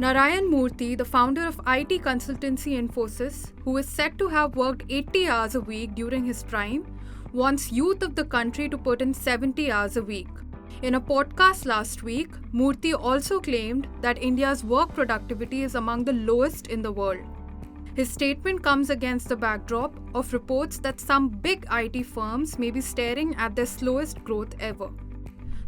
Narayana Murthy, the founder of IT consultancy Infosys, who is said to have worked 80 hours a week during his prime, wants youth of the country to put in 70 hours a week. In a podcast last week, Murthy also claimed that India's work productivity is among the lowest in the world. His statement comes against the backdrop of reports that some big IT firms may be staring at their slowest growth ever.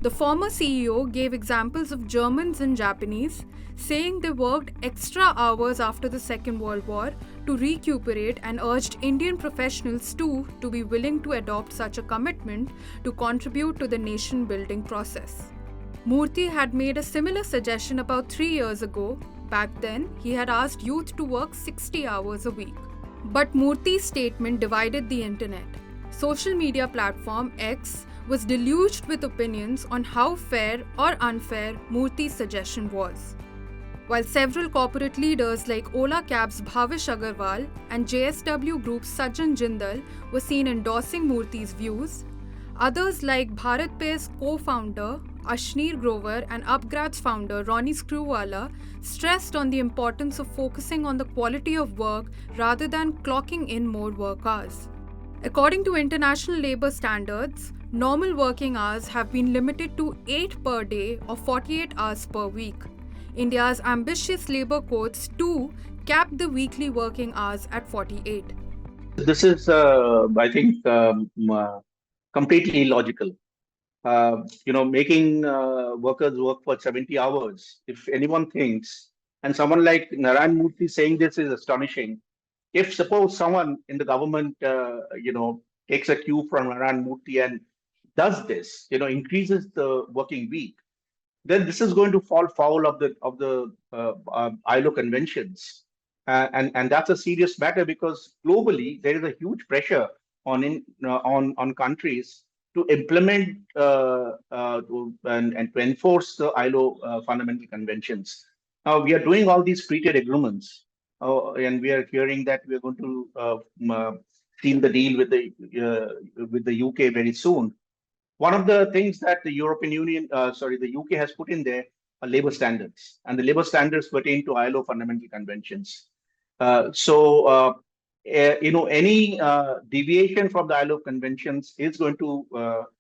The former CEO gave examples of Germans and Japanese, saying they worked extra hours after the Second World War to recuperate, and urged Indian professionals too to be willing to adopt such a commitment to contribute to the nation-building process. Murthy had made a similar suggestion about 3 years ago. Back then, he had asked youth to work 60 hours a week. But Murthy's statement divided the internet. Social media platform X was deluged with opinions on how fair or unfair Murthy's suggestion was. While several corporate leaders like Ola Cab's Bhavish Agarwal and JSW Group's Sajjan Jindal were seen endorsing Murthy's views, others like Bharat Pay's co-founder Ashneer Grover and Upgrad's founder Ronnie Screwvala stressed on the importance of focusing on the quality of work rather than clocking in more work hours. According to international labor standards, normal working hours have been limited to 8 per day or 48 hours per week. India's ambitious labor codes too cap the weekly working hours at 48. This is, I think, completely illogical. Making workers work for 70 hours. If anyone thinks, and someone like Narayana Murthy saying this is astonishing. If suppose someone in the government, takes a cue from Narayana Murthy and does this, increases the working week, then this is going to fall foul of the ILO conventions, and that's a serious matter because globally there is a huge pressure on countries to implement and to enforce the ILO fundamental conventions. Now we are doing all these free trade agreements, and we are hearing that we are going to seal the deal with the UK very soon. One of the things that the the UK has put in there are labor standards, and the labor standards pertain to ILO fundamental conventions. Any deviation from the ILO conventions is going to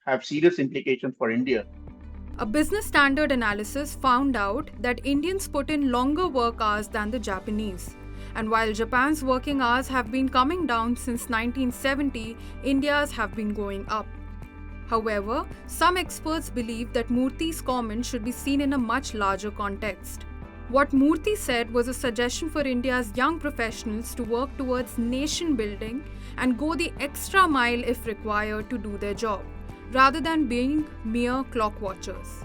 have serious implications for India. A business standard analysis found out that Indians put in longer work hours than the Japanese. And while Japan's working hours have been coming down since 1970, India's have been going up. However, some experts believe that Murthy's comment should be seen in a much larger context. What Murthy said was a suggestion for India's young professionals to work towards nation building and go the extra mile if required to do their job, rather than being mere clock watchers.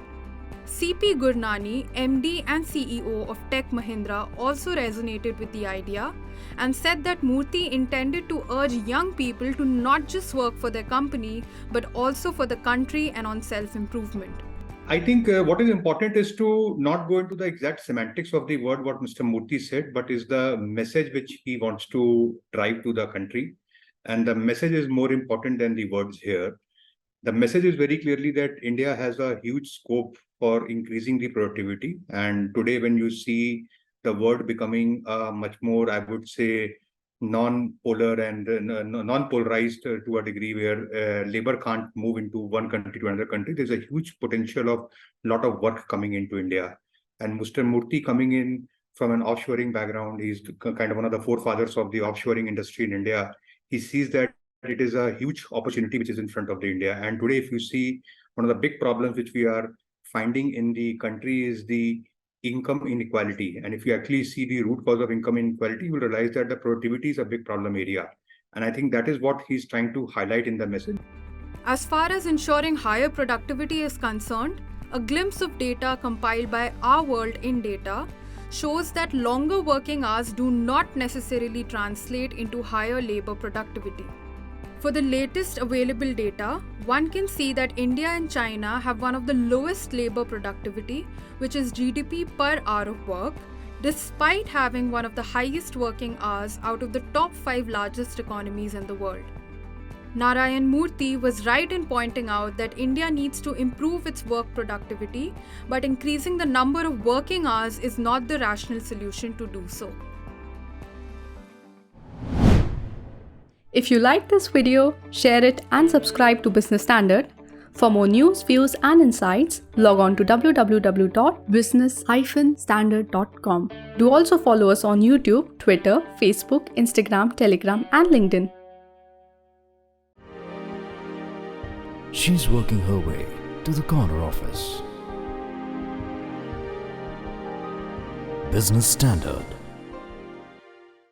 C.P. Gurnani, MD and CEO of Tech Mahindra, also resonated with the idea and said that Murthy intended to urge young people to not just work for their company, but also for the country and on self-improvement. I think what is important is to not go into the exact semantics of the word what Mr. Murthy said, but is the message which he wants to drive to the country. And the message is more important than the words here. The message is very clearly that India has a huge scope for increasing the productivity. And today, when you see the world becoming much more, I would say, non-polar and non-polarized to a degree where labor can't move into one country to another country, there's a huge potential of a lot of work coming into India. And Mr. Murthy coming in from an offshoring background, he's kind of one of the forefathers of the offshoring industry in India. He sees that it is a huge opportunity which is in front of the India. And today, if you see, one of the big problems which we are finding in the country is the income inequality. And if you actually see the root cause of income inequality, you will realize that the productivity is a big problem area. And I think that is what he's trying to highlight in the message. As far as ensuring higher productivity is concerned, a glimpse of data compiled by Our World in Data shows that longer working hours do not necessarily translate into higher labor productivity. For the latest available data, one can see that India and China have one of the lowest labor productivity, which is GDP per hour of work, despite having one of the highest working hours out of the top 5 largest economies in the world. Narayana Murthy was right in pointing out that India needs to improve its work productivity, but increasing the number of working hours is not the rational solution to do so. If you like this video, share it and subscribe to Business Standard. For more news, views and insights, log on to www.business-standard.com. Do also follow us on YouTube, Twitter, Facebook, Instagram, Telegram and LinkedIn. She's working her way to the corner office. Business Standard.